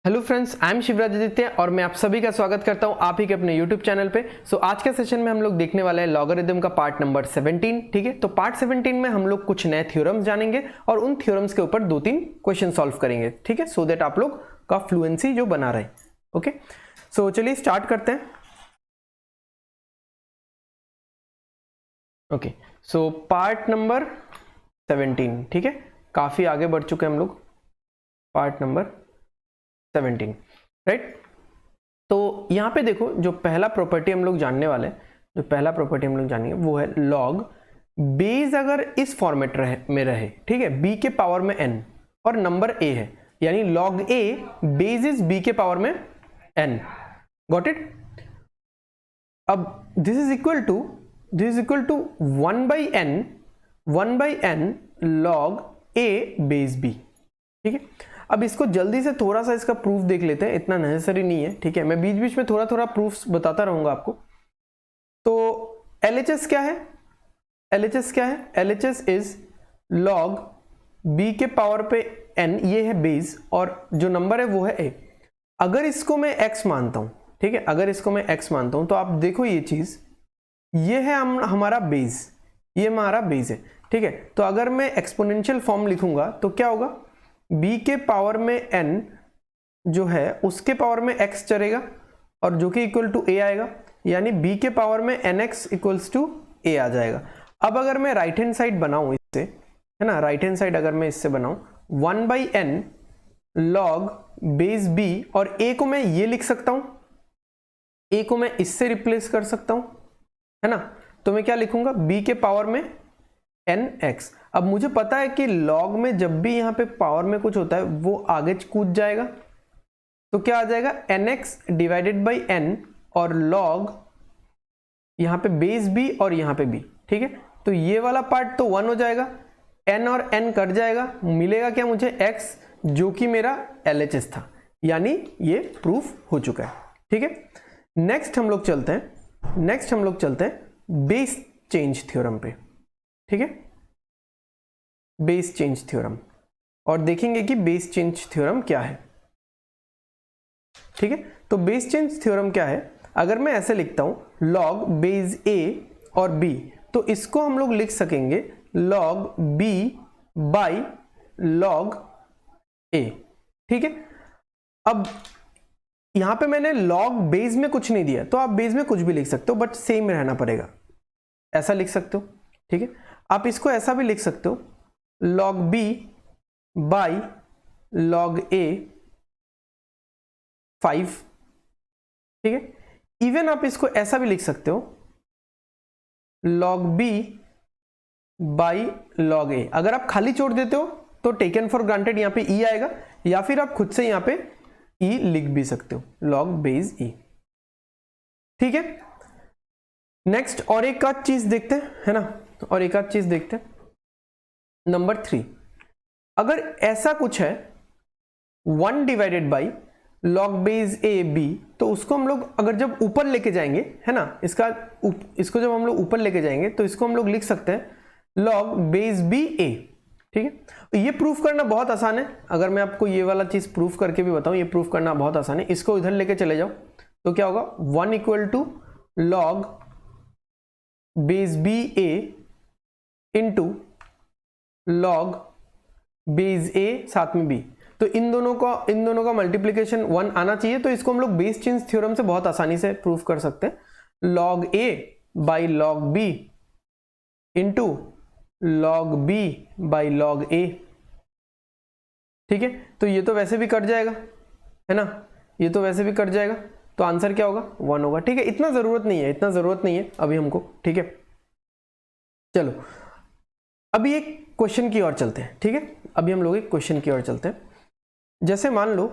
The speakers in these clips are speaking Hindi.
Hello friends, I am Shivraj Aditya और मैं आप सभी का स्वागत करता हूं आप ही के अपने यूट्यूब चैनल पे। आज के सेशन में हम लोग देखने वाले हैं लॉगरिथम का पार्ट नंबर 17। ठीक है, तो पार्ट 17 में हम लोग कुछ नए थ्योरम्स जानेंगे और उन थ्योरम्स के ऊपर 2-3 क्वेश्चन सॉल्व करेंगे। ठीक है, सो दैट आप लोग का फ्लुएंसी जो बना रहे। ओके, सो चलिए स्टार्ट करते हैं। Okay, so part number 17। ठीक है, काफी आगे बढ़ चुके हैं हम लोग। Part number 17, right. तो यहाँ पे देखो, जो पहला प्रॉपर्टी हम लोग जानने वाले हैं, जो पहला प्रॉपर्टी हम लोग जानेंगे वो है लॉग बेस अगर इस फॉर्मेट में रहे, ठीक है, b के पावर में n और नंबर a है, यानी log a base is b के पावर में n। Got it. अब this is equal to 1 by n log a base b। ठीक है, अब इसको जल्दी से थोड़ा सा इसका प्रूफ देख लेते हैं, इतना नेसेसरी नहीं है। ठीक है, मैं बीच बीच में थोड़ा थोड़ा प्रूफ बताता रहूंगा आपको। तो LHS क्या है? LHS इज log b के पावर पे n, ये है बेस और जो नंबर है वो है a। अगर इसको मैं x मानता हूं, ठीक है, अगर इसको मैं x मानता हूं तो आप देखो ये चीज, ये है हमारा बेस, ये हमारा बेस है। ठीक है, तो अगर मैं एक्सपोनेंशियल फॉर्म लिखूंगा तो क्या होगा, b के पावर में n जो है उसके पावर में x चलेगा और जो कि इक्वल टू a आएगा, यानी b के पावर में nx इक्वल्स टू a आ जाएगा। अब अगर मैं राइट हैंड साइड बनाऊं इससे, है ना, राइट हैंड साइड अगर मैं इससे बनाऊं 1 by n log base b, और a को मैं ये लिख सकता हूं, a को मैं इससे रिप्लेस कर सकता हूं, है ना। तो मैं क्या लिखूंगा, b के पावर में nx। अब मुझे पता है कि log में जब भी यहां पे पावर में कुछ होता है वो आगे कूद जाएगा, तो क्या आ जाएगा, nx डिवाइडेड बाई n और log यहां पे बेस b और यहां पे b। ठीक है, तो ये वाला पार्ट तो 1 हो जाएगा, n और n कट जाएगा, मिलेगा क्या मुझे, x, जो कि मेरा LHS था, यानी ये प्रूफ हो चुका है। ठीक है, नेक्स्ट हम लोग चलते हैं बेस चेंज थ्योरम पे। ठीक है, बेस चेंज थ्योरम, और देखेंगे कि बेस चेंज थ्योरम क्या है। ठीक है, तो बेस चेंज थ्योरम क्या है, अगर मैं ऐसे लिखता हूं log बेस a और b, तो इसको हम लोग लिख सकेंगे log b by log a। ठीक है, अब यहां पे मैंने log बेस में कुछ नहीं दिया, तो आप बेस में कुछ भी लिख सकते हो, बट सेम रहना पड़ेगा, ऐसा लिख सकते हो। ठीक है, आप इसको ऐसा भी लिख सकते हो log b by log a 5। ठीक है, इवन आप इसको ऐसा भी लिख सकते हो log b by log a। अगर आप खाली छोड़ देते हो तो टेकन फॉर ग्रांटेड यहां पे e आएगा, या फिर आप खुद से यहां पे e लिख भी सकते हो, log बेस e। ठीक है, नेक्स्ट और एक आध चीज देखते हैं, है ना, और एक आध चीज देखते हैं। नंबर 3, अगर ऐसा कुछ है 1 divided by log base a b, तो उसको हम लोग अगर जब ऊपर लेके जाएंगे, है ना, इसको जब हम लोग ऊपर लेके जाएंगे तो इसको हम लोग लिख सकते हैं log बेस b a। ठीक है, तो ये प्रूफ करना बहुत आसान है। अगर मैं आपको ये वाला चीज प्रूफ करके भी बताऊं, ये प्रूफ करना बहुत आसान है। इसको इधर लेके चले जाओ तो क्या होगा, 1 equal to log base b a into log base a साथ में b, तो इन दोनों का मल्टीप्लीकेशन 1 आना चाहिए। तो इसको हम लोग बेस चेंज थ्योरम से बहुत आसानी से प्रूफ कर सकते हैं, log a by log b into log b by log a। ठीक है, तो ये तो वैसे भी कट जाएगा, है ना, ये तो वैसे भी कट जाएगा, तो आंसर क्या होगा, 1 होगा। ठीक है, इतना जरूरत नहीं है अभी हमको। ठीक है, चलो अभी एक क्वेश्चन की ओर चलते हैं। ठीक है, अभी हम लोग एक क्वेश्चन की ओर चलते हैं। जैसे मान लो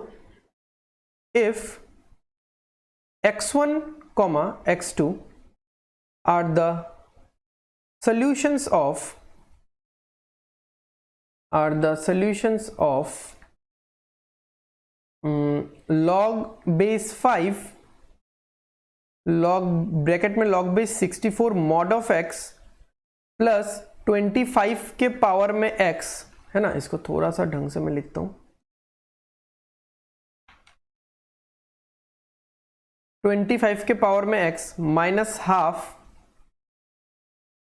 if x1 x2 are the solutions of log base 5 log bracket में log base 64 mod of x plus 25 के पावर में x, है ना, इसको थोड़ा सा ढंग से मैं लिखता हूं, 25 के पावर में x minus half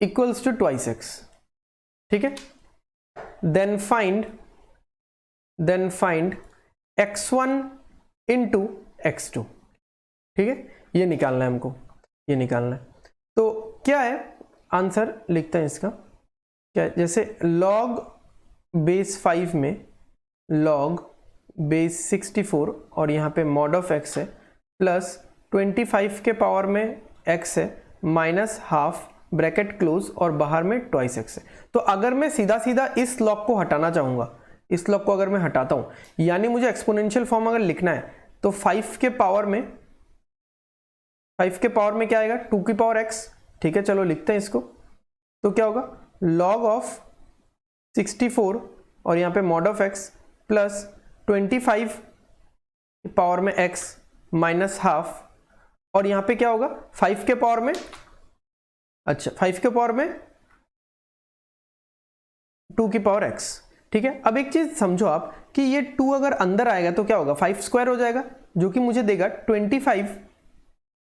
equals to twice x, ठीक है। Then find x1 into x2, ठीक है, ये निकालना है हमको, ये निकालना है। तो क्या है आंसर, लिखते हैं इसका क्या है, जैसे log बेस 5 में log बेस 64 और यहाँ पे मॉड ऑफ x है प्लस 25 के पावर में x है माइनस हाफ ब्रैकेट क्लोज और बाहर में ट्वाइस x है। तो अगर मैं सीधा सीधा इस लॉग को हटाना चाहूंगा, इस लॉग को अगर मैं हटाता हूं, यानी मुझे एक्सपोनेंशियल फॉर्म अगर लिखना है तो 5 के पावर में क्या आएगा, 2 की पावर x, ठीक है। चलो लिखते हैं इसको, तो क्या होगा log ऑफ 64 और यहाँ पे मॉड ऑफ x प्लस 25 के पावर में x माइनस हाफ, और यहाँ पे क्या होगा 5 के पावर में, अच्छा 5 के पावर में 2 की पावर x, ठीक है। अब एक चीज समझो आप कि ये 2 अगर अंदर आएगा तो क्या होगा, 5 स्क्वायर हो जाएगा, जो कि मुझे देगा 25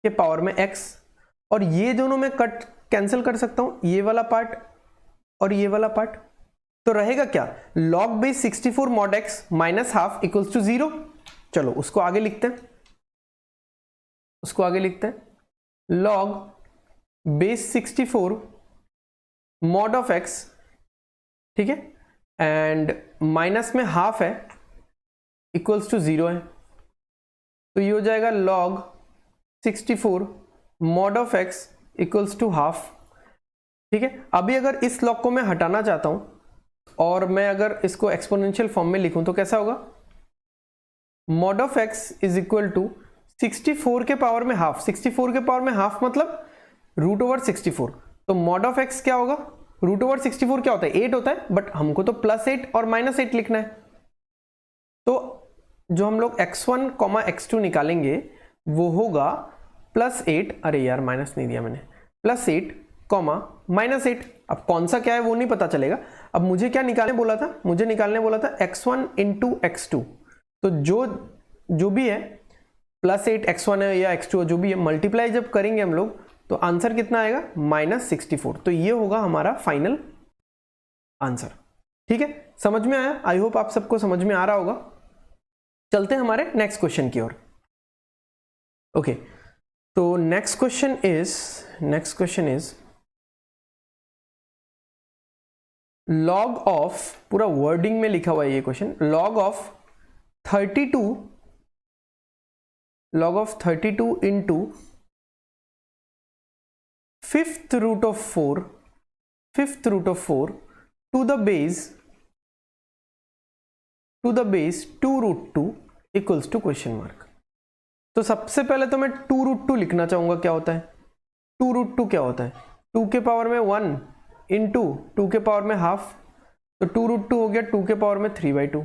के पावर में x, और ये दोनों में कट कैंसिल कर सकता हूं, ये वाला पार्ट और ये वाला पार्ट, तो रहेगा क्या, log base 64 mod x minus half equals to 0। चलो उसको आगे लिखते हैं, log base 64 mod of x, ठीक है, एंड माइनस में हाफ है इक्वल्स टू 0 है, तो ये हो जाएगा log 64 mod of x equals to half, ठीक है। अभी अगर इस लॉग को मैं हटाना चाहता हूं और मैं अगर इसको एक्सपोनेंशियल फॉर्म में लिखूं तो कैसा होगा, mod of x is equal to 64 के पावर में हाफ, 64 के पावर में हाफ मतलब रूट ओवर 64, तो मॉड ऑफ x क्या होगा, रूट ओवर 64 क्या होता है, 8 होता है, बट हमको तो +8 और -8 लिखना है, तो जो हम लोग x1 x2 निकालेंगे वो होगा +8, अरे यार माइनस नहीं दिया मैंने, +8 -8। अब कौन सा क्या है वो नहीं पता चलेगा। अब मुझे क्या निकालने बोला था, मुझे निकालने बोला था x1 इंटू x2, तो जो भी है +8 x1 है या x2 जो भी है, मल्टीप्लाई जब करेंगे हम लोग तो आंसर कितना आएगा, -64। तो ये होगा हमारा फाइनल आंसर, ठीक है। समझ में आया, आई होप आप सबको समझ में आ रहा होगा। चलते हैं हमारे नेक्स्ट क्वेश्चन की ओर। ओके, तो next question is log of, पूरा वर्डिंग में लिखा हुआ है ये question, log of 32 into 5th root of 4 to the base 2√2 equals to question mark. तो सबसे पहले तो मैं 2√2 लिखना चाहूंगा, क्या होता है 2√2, क्या होता है 2 के पावर में 1 इंटू 2 के पावर में हाफ, तो 2√2 हो गया 2 के पावर में 3/2।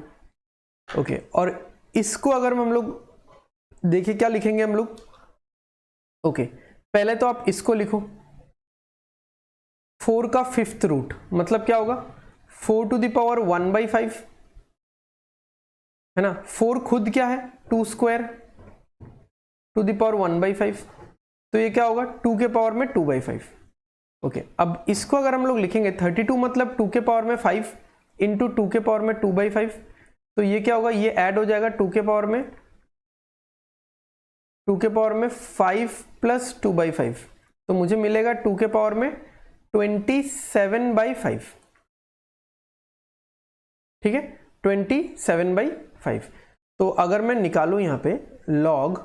ओके, और इसको अगर हम लोग देखिए क्या लिखेंगे हम लोग, ओके पहले तो आप इसको लिखो 4 का 5th रूट, मतलब क्या होगा 4 टू द पावर 1/5 है ना, 4 खुद क्या है 2 स्क्वायर टू द पावर 1/5, तो ये क्या होगा 2 के पावर में 2/5। ओके, अब इसको अगर हम लोग लिखेंगे 32 मतलब 2 के पावर में 5 इंटू 2 के पावर में 2/5, तो ये क्या होगा, ये ऐड हो जाएगा 2 के पावर में 5 प्लस 2/5, तो मुझे मिलेगा 2 के पावर में 27/5, ठीक है 27/5। तो अगर मैं निकालूं यहां पे log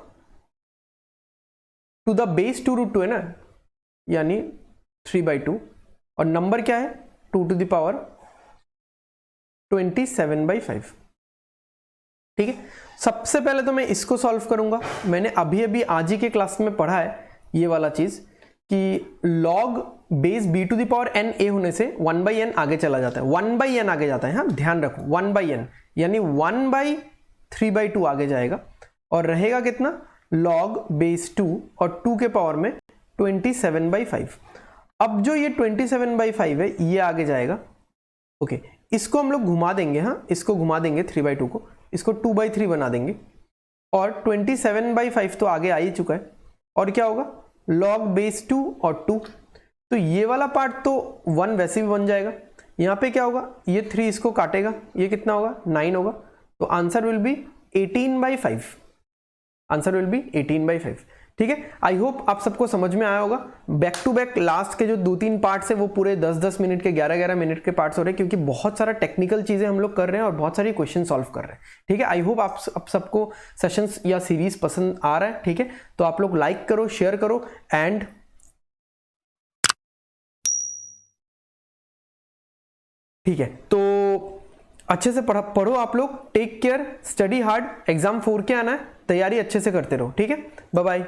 टू द बेस 2√2 है ना, यानी 3/2, और नंबर क्या है 2 टू द पावर 27/5, ठीक है। सबसे पहले तो मैं इसको सॉल्व करूंगा। मैंने अभी आज ही के क्लास में पढ़ा है ये वाला चीज कि log base b to the power n a होने से 1/n आगे चला जाता है, 1/n आगे जाता है, हाँ ध्यान रखो 1/n यानी 1/3/2 आगे जाएगा, और रहेगा कितना log बेस 2 और 2 के पावर में 27/5। अब जो ये 27/5 है ये आगे जाएगा। ओके, इसको हम लोग घुमा देंगे, हाँ इसको घुमा देंगे 3/2 को, इसको 2/3 बना देंगे, और 27/5 तो आगे आ ही चुका है, और क्या होगा log बेस 2 और 2, तो ये वाला पार्ट तो 1 वैसे भी बन जाएगा। यहाँ पे क्या होगा, ये 3 इसको काटेगा, ये कितना होगा 9 होगा, तो answer will be 18/5, answer will be 18/5। ठीक है, आई होप आप सबको समझ में आया होगा। बैक टू बैक लास्ट के जो 2-3 पार्ट्स है वो पूरे 10-10 मिनट के 11-11 मिनट के पार्ट्स हो रहे हैं, क्योंकि बहुत सारा टेक्निकल चीजें हम लोग कर रहे हैं और बहुत सारी क्वेश्चन सॉल्व कर रहे हैं। ठीक है, आई होप आप सबको सेशंस या सीरीज पसंद आ रहा है। ठीक है, तो आप लोग लाइक करो, शेयर करो एंड ठीक है, तो अच्छे से पढ़ो आप लोग, take care, study hard, exam 4 के आना है, तैयारी अच्छे से करते रहो। ठीक है, बाय बाय।